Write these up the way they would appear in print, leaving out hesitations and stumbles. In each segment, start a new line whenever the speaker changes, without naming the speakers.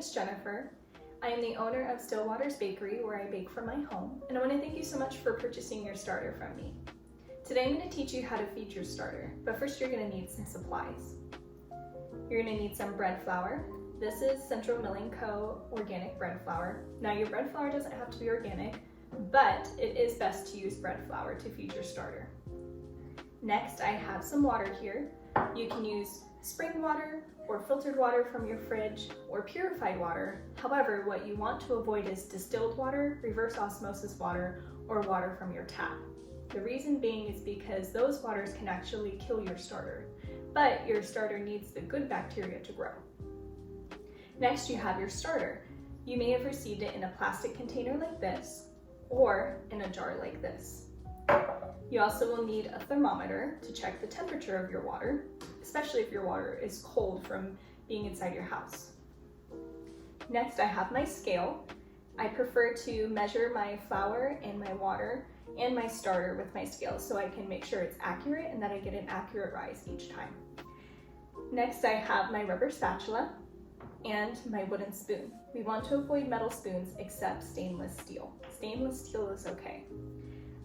is Jennifer. I am the owner of Stillwater's Bakery, where I bake from my home, and I want to thank you so much for purchasing your starter from me. Today I'm going to teach you how to feed your starter, but first you're going to need some supplies. You're going to need some bread flour. This is Central Milling Co. organic bread flour. Now your bread flour doesn't have to be organic, but it is best to use bread flour to feed your starter. Next, I have some water here. You can use spring water or filtered water from your fridge or purified water. However, what you want to avoid is distilled water, reverse osmosis water, or water from your tap. The reason being is because those waters can actually kill your starter, but your starter needs the good bacteria to grow. Next, you have your starter. You may have received it in a plastic container like this, or in a jar like this. You also will need a thermometer to check the temperature of your water, especially if your water is cold from being inside your house. Next, I have my scale. I prefer to measure my flour and my water and my starter with my scale so I can make sure it's accurate and that I get an accurate rise each time. Next, I have my rubber spatula and my wooden spoon. We want to avoid metal spoons except stainless steel. Stainless steel is okay.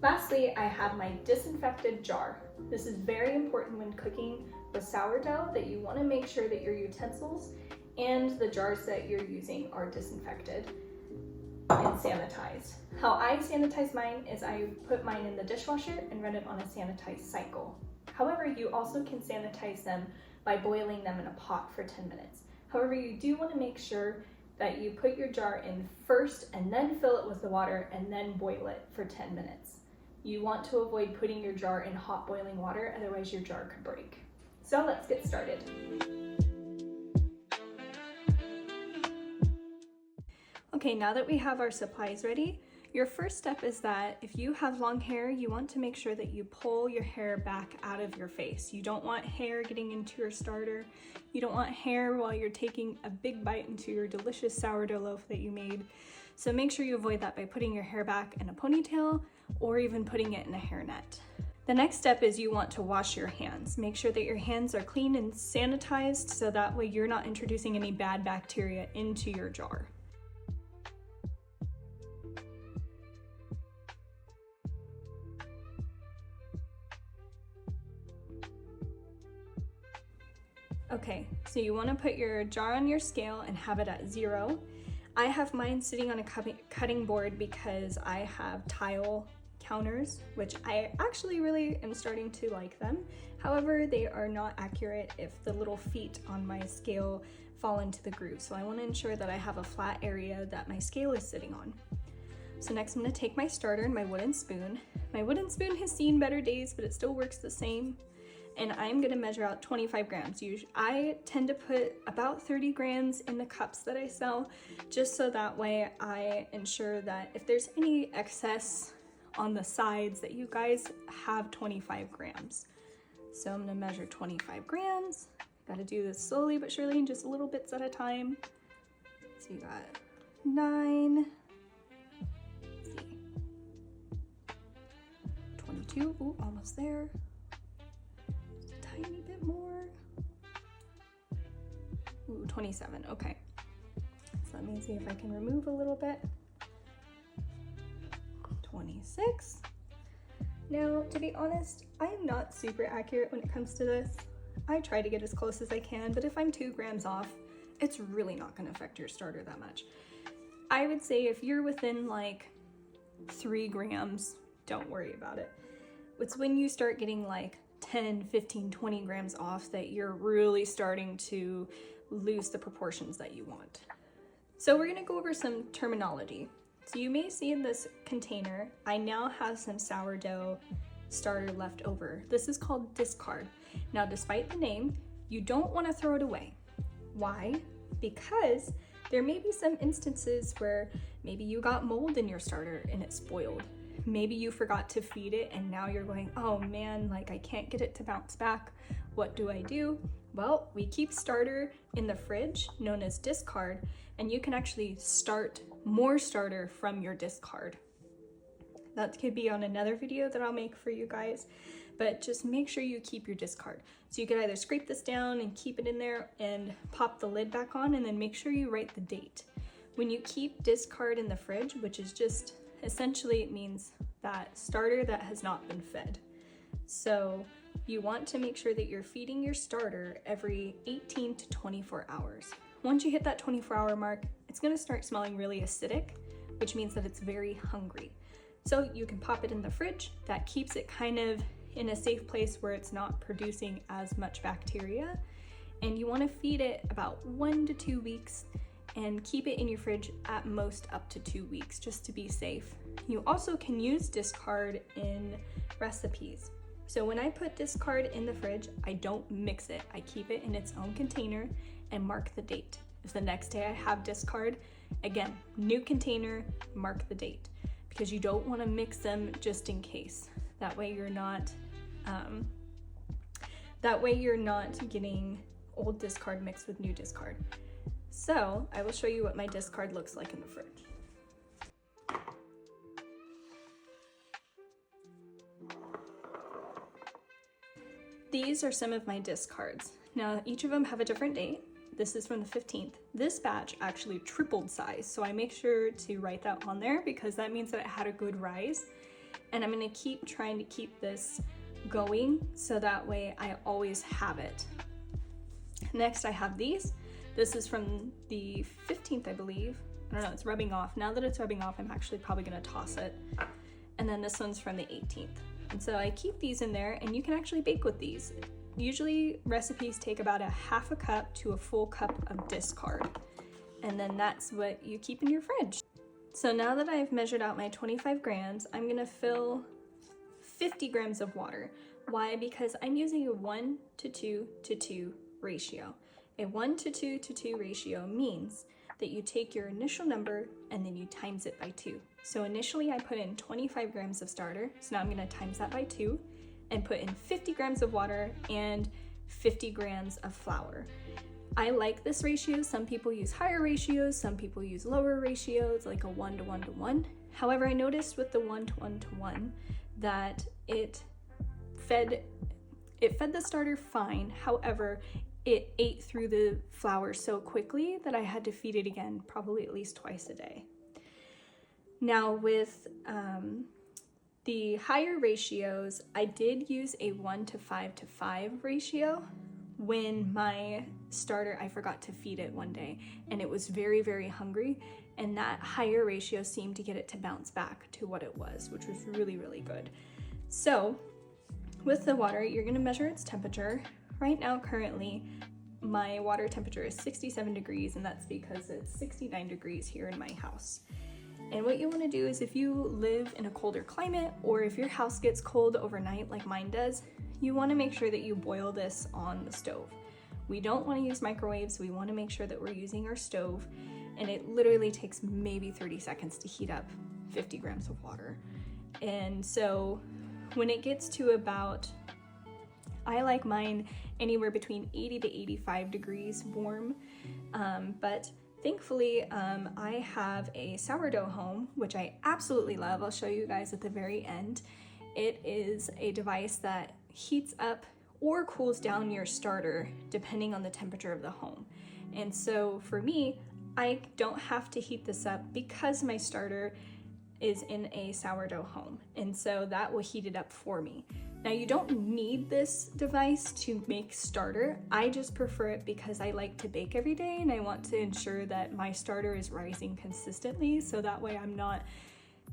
Lastly, I have my disinfected jar. This is very important when cooking with sourdough, that you want to make sure that your utensils and the jars that you're using are disinfected and sanitized. How I sanitize mine is I put mine in the dishwasher and run it on a sanitized cycle. However, you also can sanitize them by boiling them in a pot for 10 minutes. However, you do want to make sure that you put your jar in first and then fill it with the water and then boil it for 10 minutes. You want to avoid putting your jar in hot boiling water, otherwise your jar could break. So let's get started. Okay, now that we have our supplies ready, your first step is that if you have long hair, you want to make sure that you pull your hair back out of your face. You don't want hair getting into your starter. You don't want hair while you're taking a big bite into your delicious sourdough loaf that you made. So make sure you avoid that by putting your hair back in a ponytail or even putting it in a hairnet. The next step is you want to wash your hands. Make sure that your hands are clean and sanitized so that way you're not introducing any bad bacteria into your jar. Okay, so you want to put your jar on your scale and have it at 0. I have mine sitting on a cutting board because I have tile counters, which I actually really am starting to like them. However, they are not accurate if the little feet on my scale fall into the groove. So I want to ensure that I have a flat area that my scale is sitting on. So next I'm going to take my starter and my wooden spoon. My wooden spoon has seen better days, but it still works the same. And I'm gonna measure out 25 grams. I tend to put about 30 grams in the cups that I sell, just so that way I ensure that if there's any excess on the sides that you guys have 25 grams. So I'm gonna measure 25 grams. Gotta do this slowly but surely, just little bits at a time. So you got 9, let's see, 22, ooh, almost there. Tiny bit more. Ooh, 27, okay. So let me see if I can remove a little bit. 26. Now, to be honest, I am not super accurate when it comes to this. I try to get as close as I can, but if I'm 2 grams off, it's really not gonna affect your starter that much. I would say if you're within like 3 grams, don't worry about it. It's when you start getting like 10, 15, 20 grams off that you're really starting to lose the proportions that you want. So we're gonna go over some terminology. So you may see in this container, I now have some sourdough starter left over. This is called discard. Now, despite the name, you don't wanna throw it away. Why? Because there may be some instances where maybe you got mold in your starter and it spoiled. Maybe you forgot to feed it and now you're going, oh man, like I can't get it to bounce back. What do I do? Well, we keep starter in the fridge, known as discard, and you can actually start more starter from your discard. That could be on another video that I'll make for you guys. but just make sure you keep your discard. So you could either scrape this down and keep it in there and pop the lid back on, and then make sure you write the date. When you keep discard in the fridge, which is just essentially, it means that starter that has not been fed. So you want to make sure that you're feeding your starter every 18 to 24 hours. Once you hit that 24-hour mark, it's going to start smelling really acidic, which means that it's very hungry. So you can pop it in the fridge. That keeps it kind of in a safe place where it's not producing as much bacteria. And you want to feed it about 1 to 2 weeks and keep it in your fridge at most up to 2 weeks, just to be safe. You also can use discard in recipes. So when I put discard in the fridge, I don't mix it. I keep it in its own container and mark the date. If the next day I have discard, again, new container, mark the date, because you don't want to mix them just in case. That way you're not getting old discard mixed with new discard. So I will show you what my discard looks like in the fridge. These are some of my discards. Now, each of them have a different date. This is from the 15th. This batch actually tripled size, so I make sure to write that on there because that means that it had a good rise. And I'm gonna keep trying to keep this going so that way I always have it. Next, I have these. This is from the 15th, I believe. I don't know, it's rubbing off. Now that it's rubbing off, I'm actually probably gonna toss it. And then this one's from the 18th. And so I keep these in there, and you can actually bake with these. Usually recipes take about a half a cup to a full cup of discard. And then that's what you keep in your fridge. So now that I've measured out my 25 grams, I'm gonna fill 50 grams of water. Why? Because I'm using a 1 to 2 to 2 ratio. A 1 to 2 to 2 ratio means that you take your initial number and then you times it by 2. So initially I put in 25 grams of starter, so now I'm gonna times that by 2 and put in 50 grams of water and 50 grams of flour. I like this ratio. Some people use higher ratios, some people use lower ratios, like a 1 to 1 to 1. However, I noticed with the 1 to 1 to 1 that it fed the starter fine. However, it ate through the flour so quickly that I had to feed it again, probably at least twice a day. Now with the higher ratios, I did use a 1 to 5 to 5 ratio when my starter, I forgot to feed it one day and it was very, very hungry, and that higher ratio seemed to get it to bounce back to what it was, which was really, really good. So with the water, you're gonna measure its temperature. Right now, currently, my water temperature is 67 degrees, and that's because it's 69 degrees here in my house. And what you want to do is, if you live in a colder climate, or if your house gets cold overnight like mine does, you want to make sure that you boil this on the stove. We don't want to use microwaves. We want to make sure that we're using our stove, and it literally takes maybe 30 seconds to heat up 50 grams of water. And so when it gets to about, I like mine anywhere between 80 to 85 degrees warm, but thankfully I have a sourdough home, which I absolutely love. I'll show you guys at the very end. It is a device that heats up or cools down your starter depending on the temperature of the home. And so for me, I don't have to heat this up because my starter is in a sourdough home, and so that will heat it up for me. Now, you don't need this device to make starter. I just prefer it because I like to bake every day and I want to ensure that my starter is rising consistently, so that way I'm not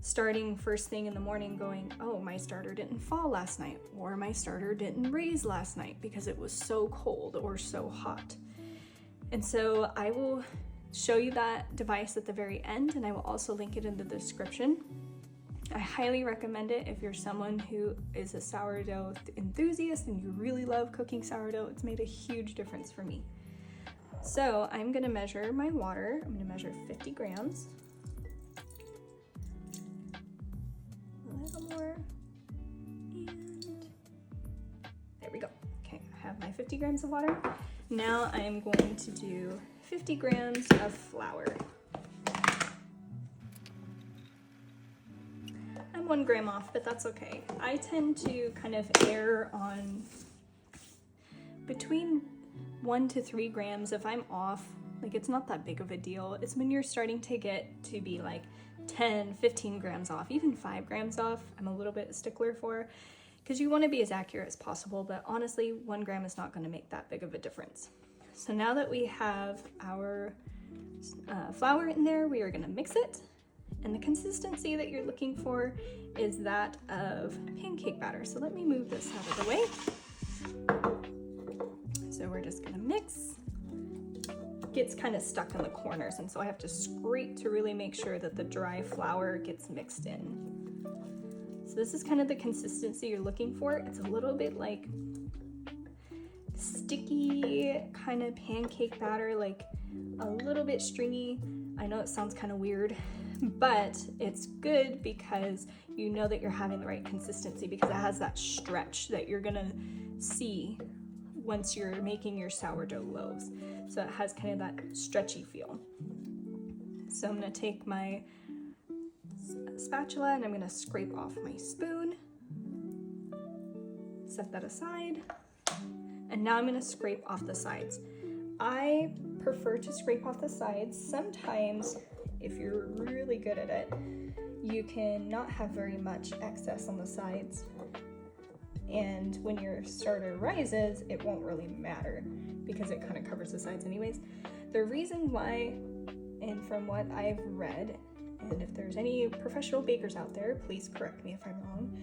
starting first thing in the morning going, oh, my starter didn't fall last night, or my starter didn't raise last night because it was so cold or so hot. And so I will show you that device at the very end, and I will also link it in the description. I highly recommend it if you're someone who is a sourdough enthusiast and you really love cooking sourdough. It's made a huge difference for me. So I'm gonna measure my water. I'm gonna measure 50 grams. A little more, and there we go. Okay, I have my 50 grams of water. Now I'm going to do 50 grams of flour. I'm I'm 1 gram off, but that's okay. I tend to kind of err on between 1 to 3 grams. If I'm off, like, it's not that big of a deal. It's when you're starting to get to be like 10, 15 grams off, even 5 grams off, I'm a little bit stickler for, because you want to be as accurate as possible, but honestly, 1 gram is not going to make that big of a difference. So now that we have our flour in there, we are going to mix it. And the consistency that you're looking for is that of pancake batter. So let me move this out of the way. So we're just gonna mix. It gets kind of stuck in the corners, and so I have to scrape to really make sure that the dry flour gets mixed in. So this is kind of the consistency you're looking for. It's a little bit like sticky kind of pancake batter, like a little bit stringy. I know it sounds kind of weird, but it's good because you know that you're having the right consistency, because it has that stretch that you're gonna see once you're making your sourdough loaves. So it has kind of that stretchy feel. So I'm gonna take my spatula and I'm gonna scrape off my spoon, set that aside, and now I'm gonna scrape off the sides. I prefer to scrape off the sides. Sometimes, if you're really good at it, you can not have very much excess on the sides. And when your starter rises, it won't really matter because it kind of covers the sides anyways. The reason why, and from what I've read, and if there's any professional bakers out there, please correct me if I'm wrong,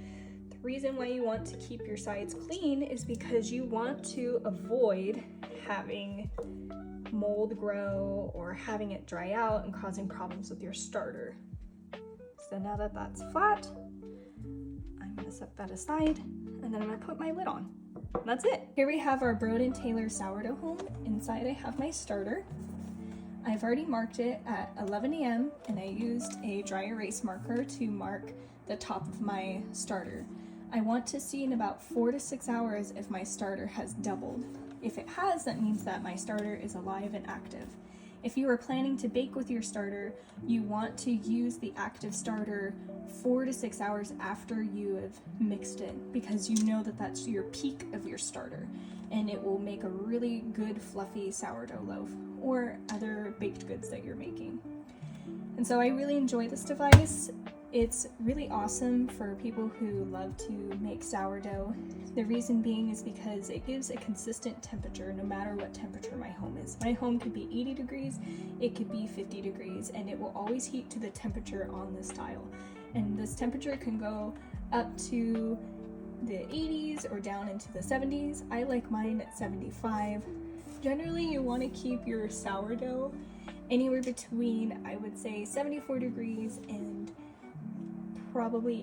the reason why you want to keep your sides clean is because you want to avoid having mold grow or having it dry out and causing problems with your starter. So now that that's flat, I'm gonna set that aside, and then I'm gonna put my lid on. And that's it. Here we have our Brød&Taylor sourdough home. Inside I have my starter. I've already marked it at 11 a.m. and I used a dry erase marker to mark the top of my starter. I want to see in about 4 to 6 hours if my starter has doubled. If it has, that means that my starter is alive and active. If you are planning to bake with your starter, you want to use the active starter 4 to 6 hours after you have mixed it, because you know that that's your peak of your starter, and it will make a really good fluffy sourdough loaf or other baked goods that you're making. And so I really enjoy this device. It's really awesome for people who love to make sourdough. The reason being is because it gives a consistent temperature no matter what temperature my home is. My home could be 80 degrees, it could be 50 degrees, and it will always heat to the temperature on this tile. And this temperature can go up to the 80s or down into the 70s. I like mine at 75. Generally, you want to keep your sourdough anywhere between, I would say, 74 degrees and probably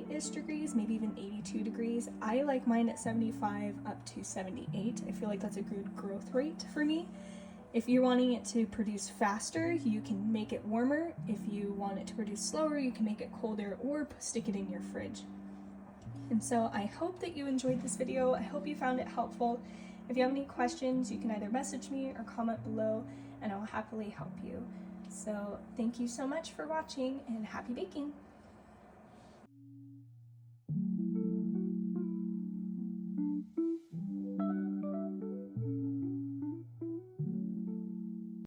80-ish degrees, maybe even 82 degrees. I like mine at 75 up to 78. I feel like that's a good growth rate for me. If you're wanting it to produce faster, you can make it warmer. If you want it to produce slower, you can make it colder or stick it in your fridge. And so I hope that you enjoyed this video. I hope you found it helpful. If you have any questions, you can either message me or comment below, and I'll happily help you. So thank you so much for watching, and happy baking!